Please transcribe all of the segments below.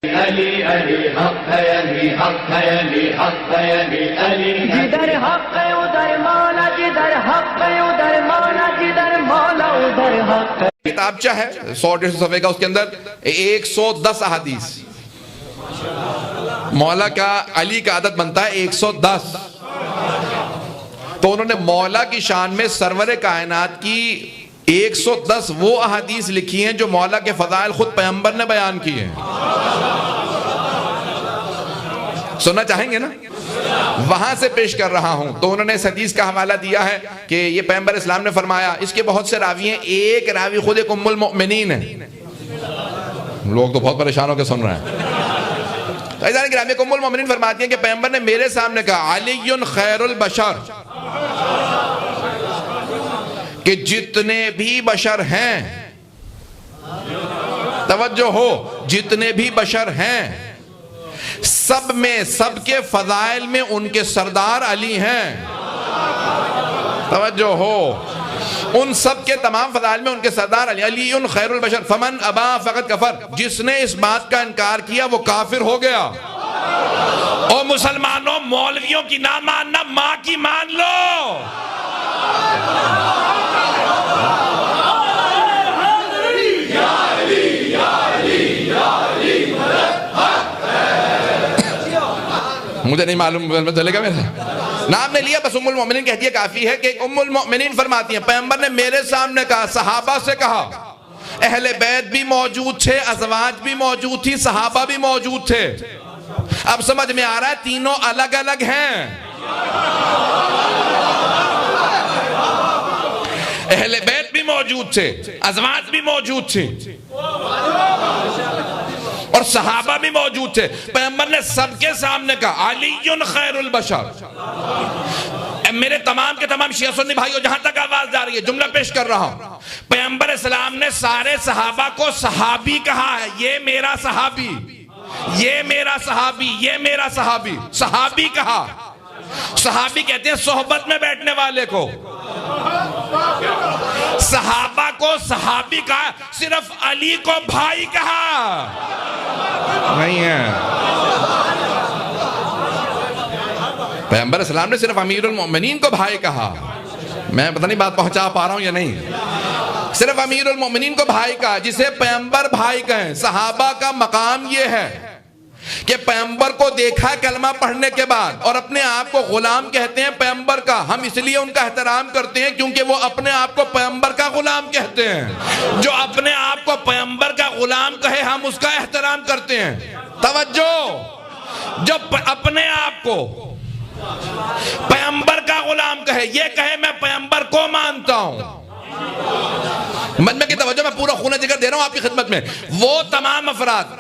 علی علی حق ہے، علی حق ہے، علی حق ہے، علی علی جدھر حق ہے ادھر مولا، جدھر حق ہے ادھر مولا، جدھر مولا ادھر حق ہے۔ کتابچہ ہے 100-150 صفحے کا، اس کے اندر 110 احادیث، مولا کا علی کا عدد بنتا ہے 110۔ تو انہوں نے مولا کی شان میں سرور کائنات کی 110 وہ احادیث لکھی ہیں جو مولا کے فضائل خود پیغمبر نے بیان کی ہیں۔ سننا چاہیں گے نا؟ وہاں سے پیش کر رہا ہوں۔ تو انہوں نے اس حدیث کا حوالہ دیا ہے کہ یہ پیغمبر اسلام نے فرمایا، اس کے بہت سے راوی ہیں، ایک راوی خود ایک ام المؤمنین ہے۔ لوگ تو بہت پریشان ہو کے سن رہے ہیں۔ ایک ام المؤمنین فرماتی ہیں کہ پیغمبر نے میرے سامنے کہا، علی خیر البشر، کہ جتنے بھی بشر ہیں، توجہ ہو، جتنے بھی بشر ہیں سب میں، سب کے فضائل میں ان کے سردار علی ہیں۔ توجہ ہو، ان سب کے تمام فضائل میں ان کے سردار علی، علی خیر البشر فمن ابا فقط کفر، جس نے اس بات کا انکار کیا وہ کافر ہو گیا۔ او مسلمانوں، مولویوں کی نہ ماننا، ماں کی مان لو۔ مجھے نہیں معلوم چلے گا میرے نام نے لیا، بس ام المؤمنین کہتی ہے کافی ہے کہ ام المؤمنین فرماتی ہیں پیغمبر نے میرے سامنے کہا، صحابہ سے کہا، اہل بیت بھی موجود تھے، ازواج بھی موجود تھی، صحابہ بھی موجود تھے۔ اب سمجھ میں آ رہا ہے تینوں الگ الگ ہیں۔ اہل بیت بھی موجود تھے، ازواج بھی موجود تھی اور صحابہ بھی موجود تھے۔ پیغمبر نے سب کے سامنے کہا، علی خیر البشر۔ میرے تمام کے تمام شیعہ سنی بھائیوں، جہاں تک آواز جا رہی ہے جملہ پیش کر رہا ہوں، پیغمبر اسلام نے سارے صحابہ کو صحابی کہا ہے، یہ میرا صحابی، یہ میرا صحابی، یہ میرا صحابی، صحابی کہا۔ صحابی کہتے ہیں صحبت میں بیٹھنے والے کو، صحابہ کو صحابی کہا، صرف علی کو بھائی کہا نہیں ہے۔ پیغمبر اسلام نے صرف امیر المؤمنین کو بھائی کہا۔ میں پتہ نہیں بات پہنچا پا رہا ہوں یا نہیں۔ صرف امیر المؤمنین کو بھائی کہا، جسے پیغمبر بھائی کہیں۔ صحابہ کا مقام یہ ہے کہ پیغمبر کو دیکھا کلمہ پڑھنے کے بعد اور اپنے آپ کو غلام کہتے ہیں پیغمبر کا۔ ہم اس لیے ان کا احترام کرتے ہیں کیونکہ وہ اپنے آپ کو پیغمبر کا غلام کہتے ہیں۔ جو اپنے آپ کو پیغمبر کا غلام کہے ہم اس کا احترام کرتے ہیں۔ توجہ، جو اپنے آپ کو پیغمبر کا غلام کہے، یہ کہے میں پیغمبر کو مانتا ہوں۔ مجمع کی توجہ، میں پورا خون جگر دے رہا ہوں آپ کی خدمت میں۔ وہ تمام افراد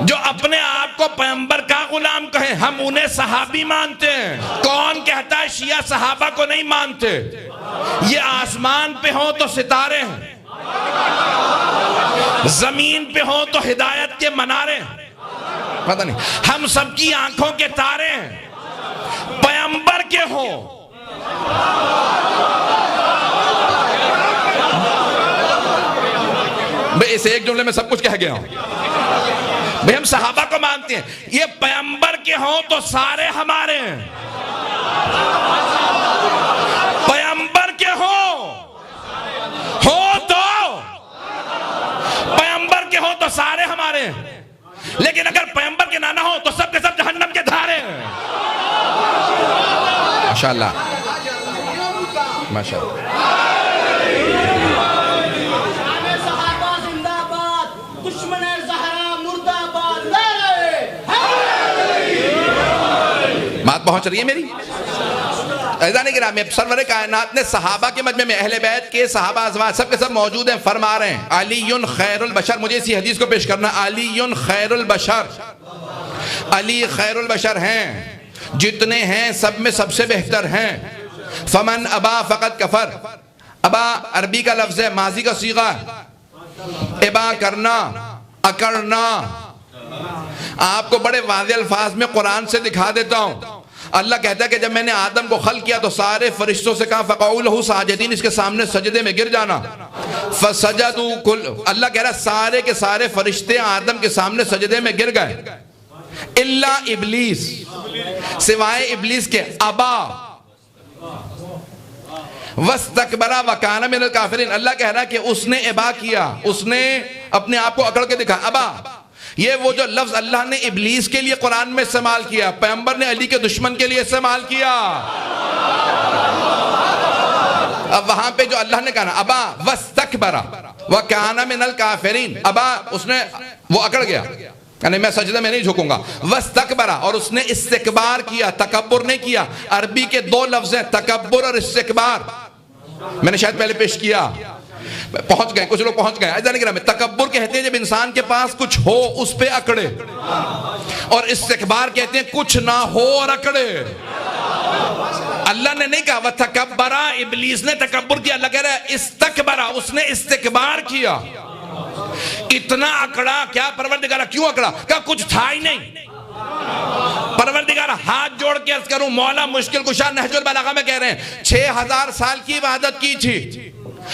جو اپنے آپ کو پیغمبر کا غلام کہیں ہم انہیں صحابی مانتے ہیں۔ کون کہتا ہے شیعہ صحابہ کو نہیں مانتے؟ یہ آسمان پہ ہوں تو ستارے ہیں، زمین پہ ہوں تو ہدایت کے منارے ہیں، پتہ نہیں ہم سب کی آنکھوں کے تارے ہیں۔ پیغمبر کے ہوں، بھئی اس ایک جملے میں سب کچھ کہہ گیا ہوں۔ بھئی ہم صحابہ کو مانتے ہیں، یہ پیغمبر کے ہوں تو سارے ہمارے ہیں۔ پیغمبر کے ہوں تو پیغمبر کے ہوں تو سارے ہمارے ہیں، لیکن اگر پیغمبر کے نہ ہو تو سب کے سب جہنم کے دھارے ہیں۔ ماشاءاللہ ماشاءاللہ۔ بات پہنچ رہی ہے میری؟ عزیزان گرامی، سرور کائنات نے صحابہ کے مجمع میں اہل بیت کے صحابہ ازواج سب کے سب موجود ہیں، فرما رہے ہیں علی خیر البشر۔ مجھے اسی حدیث کو پیش کرنا، علی خیر البشر، علی خیر البشر ہیں، جتنے ہیں سب میں سب سے بہتر ہیں۔ فمن ابا فقط کفر، ابا عربی کا لفظ ہے، ماضی کا صیغہ، ابا کرنا، اکڑنا۔ آپ کو بڑے واضح الفاظ میں قرآن سے دکھا دیتا ہوں۔ اللہ کہتا ہے کہ جب میں نے آدم کو خلق کیا تو سارے فرشتوں سے کہا فقعوا لہ ساجدین، اس کے سامنے سجدے میں گر جانا۔ فسجدوا کل، اللہ کہہ رہا سارے کے سارے فرشتے آدم کے سامنے سجدے میں گر گئے الا ابلیس، سوائے ابلیس کے، ابا واستکبر وکان من الکافرین، اللہ کہہ رہا کہ اس نے ابا کیا، اس نے اپنے آپ کو اکڑ کے دکھا، ابا۔ یہ وہ جو لفظ اللہ نے ابلیس کے لیے قرآن میں استعمال کیا، پیغمبر نے علی کے دشمن کے لیے استعمال کیا۔ اب وہاں پہ جو اللہ نے کہا نا ابا واستکبر وکان من الکافرین، ابا اس نے وہ اکڑ گیا، یعنی میں سجدہ میں نہیں جھکوں گا، واستکبر، اور اس نے استکبار کیا، تکبر نہیں کیا۔ عربی کے دو لفظ ہیں، تکبر اور استکبار، میں نے شاید پہلے پیش کیا، پہنچ گئے کچھ لوگ پہنچ گئے۔ ایسا نہیں کرا میں، تکبر کہتے ہیں جب انسان کے پاس کچھ ہو اس پہ اکڑے، اور استکبار کہتے ہیں کچھ نہ ہو اور اکڑے۔ اللہ نے نہیں کہا وَتَكَبَّرَ، ابلیس نے تکبر کیا، اللہ کہہ رہا ہے استکبر، اس نے استکبار کیا، اتنا اکڑا۔ کیا پروردگارہ کیوں اکڑا؟ کہا کچھ تھا ہی نہیں۔ پروردگارہ ہاتھ جوڑ کے عرض کروں، مولا مشکل کشا نہج البلاغہ میں کہہ رہے ہیں 6000 سال کی عبادت کی تھی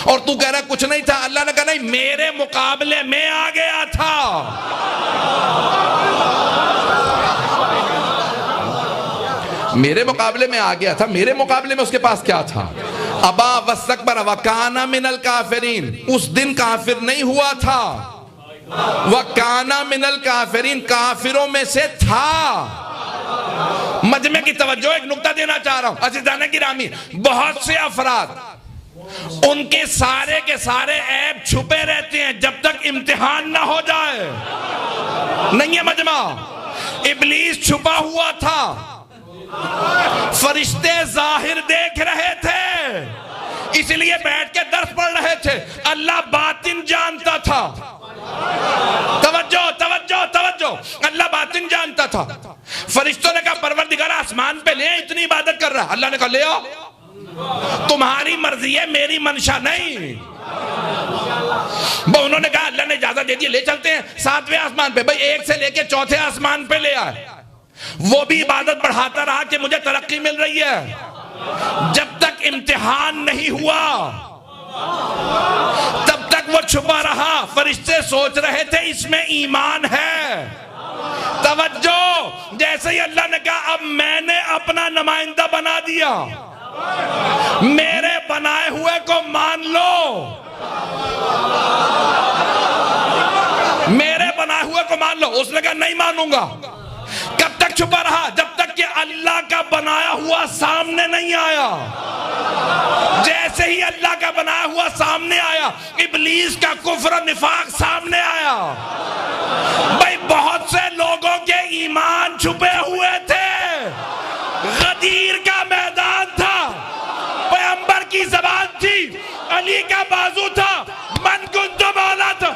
اور تو کہہ رہا ہے کچھ نہیں تھا۔ اللہ نے کہا نہیں، میرے مقابلے میں آ گیا تھا۔ میرے مقابلے میں آ گیا تھا، میرے مقابلے میں اس کے پاس کیا تھا؟ ابا واستکبر وکان من الکافرین، اس دن کافر نہیں ہوا تھا، وکان من الکافرین، کافروں میں سے تھا۔ مجمع کی توجہ، ایک نکتہ دینا چاہ رہا ہوں عزیزان گرامی، بہت سے افراد ان کے سارے عیب چھپے رہتے ہیں جب تک امتحان نہ ہو جائے۔ نہیں ہے مجمع، ابلیس چھپا ہوا تھا، فرشتے ظاہر دیکھ رہے تھے، اس لیے بیٹھ کے درس پڑھ رہے تھے، اللہ باطن جانتا تھا۔ توجہ توجہ توجہ، اللہ باطن جانتا تھا۔ فرشتوں نے کہا پروردگار آسمان پہ لے، اتنی عبادت کر رہا، اللہ نے کہا لے آؤ، تمہاری مرضی ہے، میری منشا نہیں۔ انہوں نے کہا اللہ نے اجازت دے دی، لے چلتے ہیں 7ویں آسمان پہ، بھئی 1 سے لے کے 4تھے آسمان پہ لے آئے۔ وہ بھی عبادت بڑھاتا رہا کہ مجھے ترقی مل رہی ہے، جب تک امتحان نہیں ہوا تب تک وہ چھپا رہا۔ فرشتے سوچ رہے تھے اس میں ایمان ہے۔ توجہ، جیسے ہی اللہ نے کہا اب میں نے اپنا نمائندہ بنا دیا، میرے بنائے ہوئے کو مان لو، میرے بنائے ہوئے کو مان لو۔ اس نے کہا نہیں مانوں گا۔ کب تک چھپا رہا؟ جب تک کہ اللہ کا بنایا ہوا سامنے نہیں آیا۔ جیسے ہی اللہ کا بنایا ہوا سامنے آیا، ابلیس کا کفر و نفاق سامنے آیا۔ بھائی بہت سے لوگوں کے ایمان چھپے ہوئے تھے، غدیر کا میدان تھا، پیغمبر کی زبان تھی، علی کا بازو تھا، من کنت مولا تھا۔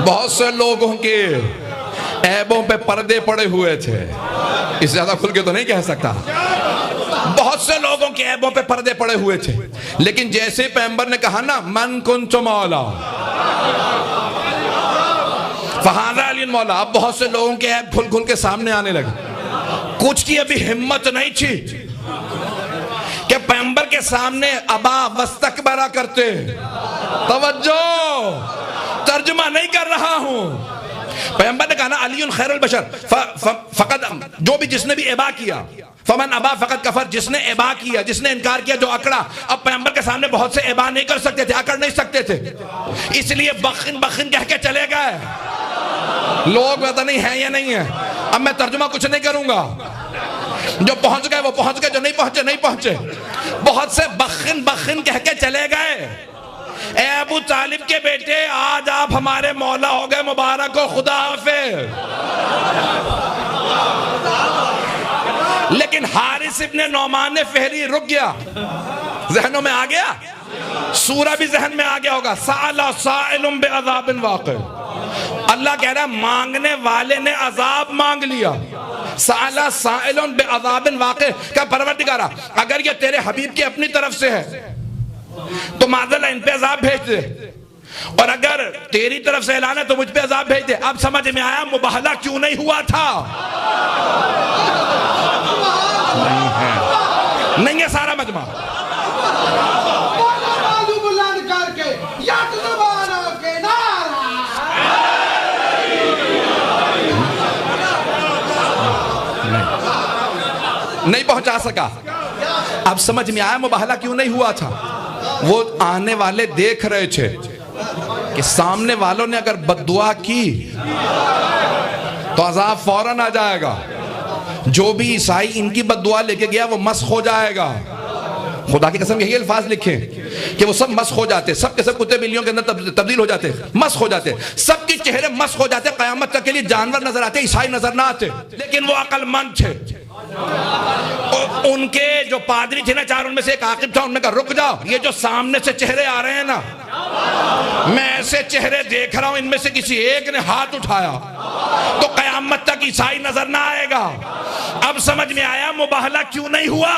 بہت سے لوگوں کے عیبوں پہ پردے پڑے ہوئے تھے، اس سے زیادہ کھل کے تو نہیں کہہ سکتا۔ بہت سے لوگوں کے عیبوں پہ پردے پڑے ہوئے تھے، لیکن جیسے پیغمبر نے کہا نا من کنت مولا فہذا علی مولا، اب بہت سے لوگوں کے عیب کھل کھل کے سامنے آنے لگے۔ کچھ کی ابھی ہمت نہیں تھی کہ پیغمبر کے سامنے ابا واستکبر کرتے۔ توجہ، ترجمہ نہیں کر رہا ہوں۔ پیغمبر نے کہا نا علی خیر البشر، فقط جو بھی جس نے بھی ابا کیا، فمن ابا فقط کفر، جس نے ابا کیا، جس نے انکار کیا، جو اکڑا۔ اب پیغمبر کے سامنے بہت سے ابا نہیں کر سکتے تھے، اکڑ نہیں سکتے تھے، اس لیے بخن بخن کہہ کے چلے گئے۔ لوگ پتہ نہیں ہیں یا نہیں ہیں، اب میں ترجمہ کچھ نہیں کروں گا، جو پہنچ گئے وہ پہنچ گئے، جو نہیں پہنچے نہیں پہنچے۔ بہت سے بخن بخن کہہ کے چلے گئے۔ اے ابو طالب کے بیٹے، آج آپ ہمارے مولا ہو گئے، مبارک ہو، خدا حافظ۔ لیکن حارث ابن نعمان فہری رک گیا، ذہنوں میں آ گیا، سورہ بھی ذہن میں آ گیا ہوگا، سأل سائل بعذاب واقع۔ اللہ کہہ رہا ہے مانگنے والے نے عذاب مانگ لیا، سألا سائل بعذاب واقع، کہ پروردگارا اگر یہ تیرے حبیب کی اپنی طرف سے ہے تو معذاللہ ان پہ عذاب بھیج دے، اور اگر تیری طرف سے اعلان ہے تو مجھ پہ عذاب بھیج دے۔ اب سمجھ میں آیا مباہلہ کیوں نہیں ہوا تھا؟ نہیں ہے سارا مجمع۔ نہیں پہنچا سکا۔ اب سمجھ میں آیا مباہلہ کیوں نہیں ہوا تھا؟ وہ آنے والے دیکھ رہے تھے کہ سامنے والوں نے اگر بددعا کی تو عذاب فوراً آ جائے گا، جو بھی عیسائی ان کی بددعا لے کے گیا وہ مسخ ہو جائے گا۔ خدا کی قسم یہی الفاظ لکھیں کہ وہ سب مسخ ہو جاتے، سب کے سب کتے بلیوں کے اندر تبدیل ہو جاتے، مسخ ہو جاتے، سب کی چہرے مسخ ہو جاتے، قیامت تک کے لیے جانور نظر آتے، عیسائی نظر نہ آتے۔ لیکن وہ عقل مند تھے، ان کے جو پادری تھے نا چار، ان میں سے ایک عاقب تھا، ان نے کہا رک جاؤ، یہ جو سامنے سے چہرے آ رہے ہیں نا، میں ایسے چہرے دیکھ رہا ہوں، ان میں سے کسی ایک نے ہاتھ اٹھایا تو قیامت تک عیسائی نظر نہ آئے گا۔ اب سمجھ میں آیا مباہلہ کیوں نہیں ہوا؟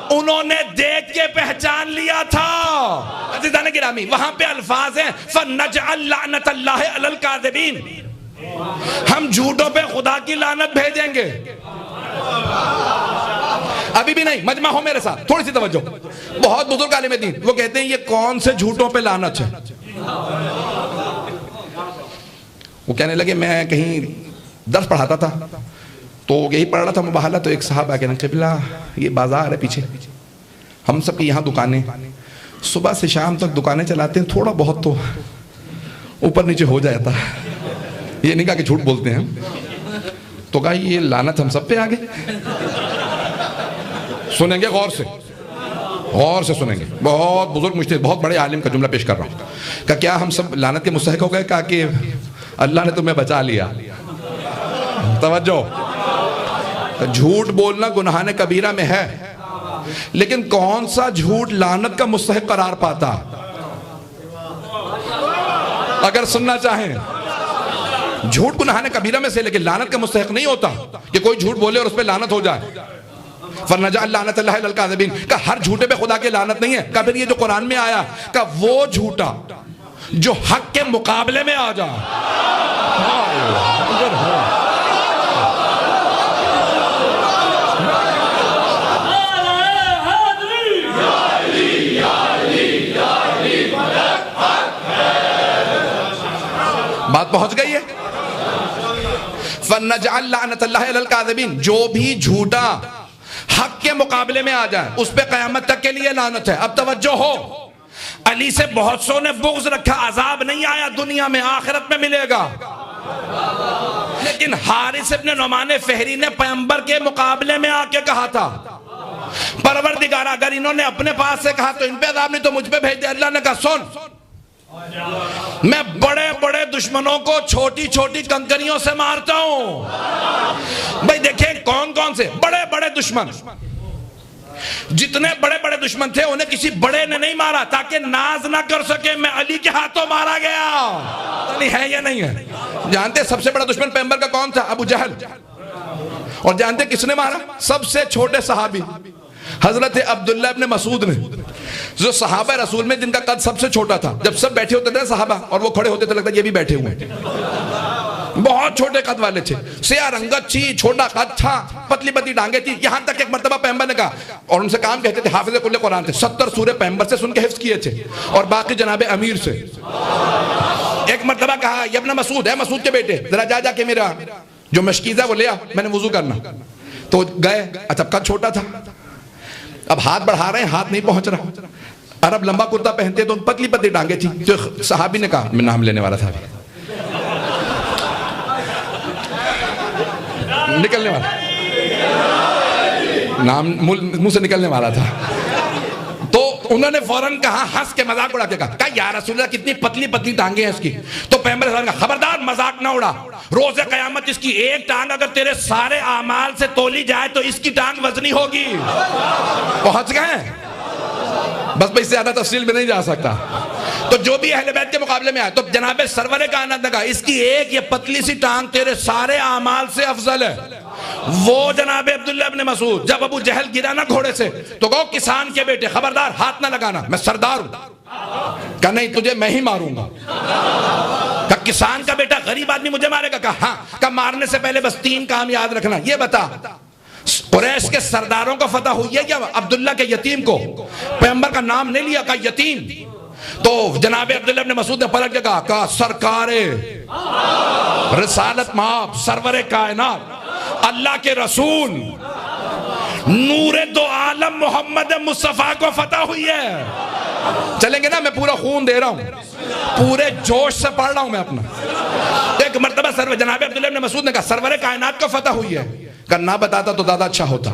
انہوں نے دیکھ کے پہچان لیا تھا۔ عزیزان گرامی، وہاں پہ الفاظ ہیں فَنَجْعَلْ لَعْنَةَ اللَّهِ عَلَى الْكَاذِبِينَ، ہم جھوٹوں پہ خدا کی لعنت بھیجیں گے۔ ابھی بھی نہیں، مجمع ہو میرے ساتھ، تھوڑی سی توجہ۔ بہت بزرگ عالم دین وہ کہتے ہیں یہ کون سے جھوٹوں پہ لعنت ہے؟ وہ کہنے لگے میں کہیں درس پڑھاتا تھا تو یہی پڑھ رہا تھا مباہلہ، تو ایک صاحب آگے قبلہ یہ بازار ہے پیچھے، ہم سب کی یہاں دکانیں، صبح سے شام تک دکانیں چلاتے ہیں، تھوڑا بہت تو اوپر نیچے ہو جاتا ہے، یہ نہیں کہا کہ جھوٹ بولتے ہیں، تو کہا یہ لعنت ہم سب پہ آگے۔ سنیں گے غور سے، غور سے سنیں گے، بہت بزرگ مجتہد، بہت بڑے عالم کا جملہ پیش کر رہا ہوں۔ کہ کیا ہم سب لعنت کے مستحق ہو گئے؟ کہا کہ اللہ نے تمہیں بچا لیا۔ توجہ، جھوٹ بولنا گناہ کبیرہ میں ہے، لیکن کون سا جھوٹ لعنت کا مستحق قرار پاتا؟ اگر سننا چاہیں، جھوٹ گناہ کبیرہ میں سے، لیکن لعنت کا مستحق نہیں ہوتا کہ کوئی جھوٹ بولے اور اس پہ لعنت ہو جائے۔ فَنَجْعَلْ لَعْنَةَ اللَّهِ عَلَى الْكَاذِبِينَ، کہ ہر جھوٹے پہ خدا کی لعنت نہیں ہے۔ کہ پھر یہ جو قرآن میں آیا کہ وہ جھوٹا جو حق کے مقابلے میں آ جائے، بات پہنچ گئی ہے۔ فَنَجْعَلْ لَعْنَةَ اللَّهِ عَلَى الْكَاذِبِينَ، جو بھی جھوٹا حق کے مقابلے میں آ جائے اس پہ قیامت تک کے لیے لعنت ہے۔ اب توجہ ہو، علی سے بہت سو نے بغض رکھا، عذاب نہیں آیا دنیا میں، آخرت میں ملے گا، لیکن حارث ابن نعمان فہری نے پیغمبر کے مقابلے میں آ کے کہا تھا پروردگار اگر انہوں نے اپنے پاس سے کہا تو ان پہ عذاب نہیں تو مجھ پہ بھیج دے۔ اللہ نے کہا سن، میں بڑے بڑے دشمنوں کو چھوٹی چھوٹی کنکریوں سے مارتا ہوں۔ بھائی دیکھیں کون کون سے بڑے بڑے دشمن، جتنے بڑے بڑے دشمن تھے انہیں کسی بڑے نے نہیں مارا تاکہ ناز نہ کر سکے میں علی کے ہاتھوں مارا گیا۔ علی ہے یا نہیں ہے؟ جانتے سب سے بڑا دشمن پیغمبر کا کون تھا؟ ابو جہل۔ اور جانتے کس نے مارا؟ سب سے چھوٹے صحابی حضرت عبداللہ ابن مسعود نے، جو صحابہ رسول میں جن کا قد سب سے چھوٹا تھا۔ جب سب بیٹھے ہوتے تھے صحابہ اور وہ کھڑے ہوتے تھے لگتا یہ بھی بیٹھے ہوئے، بہت چھوٹے قد والے تھے، سیاہ رنگت تھی، چھوٹا قد تھا، پتلی پتلی ڈانگیں تھی، یہاں تک ایک مرتبہ پیغمبر نے کہا، اور ان سے کام کہتے تھے حافظ کل قرآن تھے، 70 سورے پیغمبر سے سن کے حفظ کیے تھے اور باقی جناب امیر سے۔ ایک مرتبہ کہا یہ ابن مسعود ہے، مسعود کے بیٹے، ذرا جا کے میرا جو مشکیزہ وہ لیا، میں نے وضو کرنا۔ تو گئے، اچھا قد چھوٹا تھا، اب ہاتھ بڑھا رہے ہیں، ہاتھ نہیں پہنچ رہا۔ عرب لمبا کرتا پہنتے تو ان پتلی پتلی ڈانگیں تھی۔ تو صحابی نے کہا میں نام لینے والا تھا، نکلنے والا نام منہ سے نکلنے والا تھا، تو انہوں نے فوراً کہا، ہنس کے مذاق اڑا کے کہا یا رسول اللہ کتنی پتلی پتلی ٹانگیں ہیں اس کی۔ تو پیغمبر صلی اللہ علیہ وسلم نے کہا خبردار مذاق نہ اڑا، روز قیامت اس کی ایک ٹانگ اگر تیرے سارے اعمال سے تولی جائے تو اس کی ٹانگ وزنی ہوگی۔ پہنچ گئے؟ بس اس سے زیادہ تفصیل میں نہیں جا سکتا۔ تو جو بھی اہل بیت کے مقابلے میں آئے تو جناب سرور کائنات نے کہا اس کی ایک یہ پتلی سی ٹانگ تیرے سارے اعمال سے افضل ہے۔ وہ جناب عبداللہ ابن مسعود جب ابو جہل گرا نا گھوڑے سے تو کہو کسان کے بیٹے خبردار ہاتھ نہ لگانا، میں سردار ہوں۔ کہا نہیں تجھے میں ہی ماروں گا۔ کہا کسان کا بیٹا غریب آدمی مجھے مارے گا؟ کہا ہاں۔ کہا مارنے سے پہلے بس 3 کام یاد رکھنا، یہ بتا قریش کے سرداروں کو فتح ہوئی ہے یا عبداللہ کے یتیم کو؟ پیغمبر کا نام نہیں لیا، کہا یتیم۔ تو جناب عبداللہ ابن مسعود نے پلٹ کے کہا سرکار رسالت مآب، سرور کائنات، اللہ کے رسول، نور دو عالم محمد مصطفیٰ کو فتح ہوئی ہے۔ چلیں گے نا؟ میں پورا خون دے رہا ہوں، پورے جوش سے پڑھ رہا ہوں میں اپنا۔ ایک مرتبہ جناب عبداللہ ابن مسعود نے کہا سرور کائنات کو فتح ہوئی ہے۔ کہا نہ بتاتا تو زیادہ اچھا ہوتا۔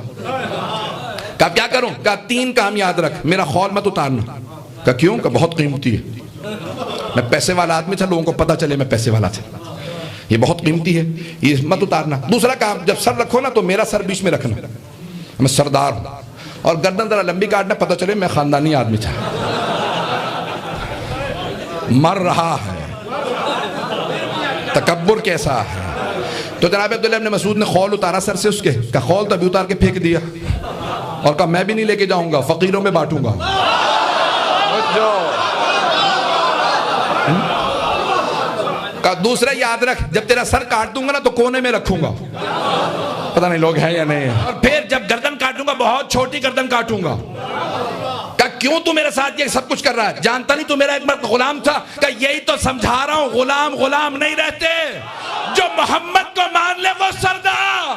کہا کیا کروں؟ کہا 3 کام یاد رکھ، میرا خول مت اتارنا۔ کہا کیوں؟ کہ بہت قیمتی ہے، میں پیسے والا آدمی تھا، لوگوں کو پتہ چلے میں پیسے والا تھا، یہ بہت قیمتی ہے، یہ مت اتارنا۔ دوسرا کام، جب سر رکھو نا تو میرا سر بیچ میں رکھنا، میں سردار ہوں، اور گردن ذرا لمبی کاٹنا، پتہ چلے میں خاندانی آدمی تھا۔ مر رہا ہے، تکبر کیسا ہے۔ تو جناب عبداللہ ابن مسعود نے خول اتارا سر سے اس کے، کہا خول تو ابھی اتار کے پھینک دیا، اور کہا میں بھی نہیں لے کے جاؤں گا، فقیروں میں بانٹوں گا۔ کہا دوسرا یاد رکھ، جب تیرا سر کاٹ دوں گا نا تو کونے میں رکھوں گا، پتہ نہیں لوگ ہیں یا نہیں، اور پھر جب گردن کاٹوں گا بہت چھوٹی گردن کاٹوں گا۔ کہا کیوں تو میرے ساتھ یہ سب کچھ کر رہا ہے؟ جانتا نہیں تو میرا ایک مرد غلام تھا؟ کہا یہی تو سمجھا رہا ہوں، غلام غلام نہیں رہتے، جو محمد کو مان لے وہ سردار۔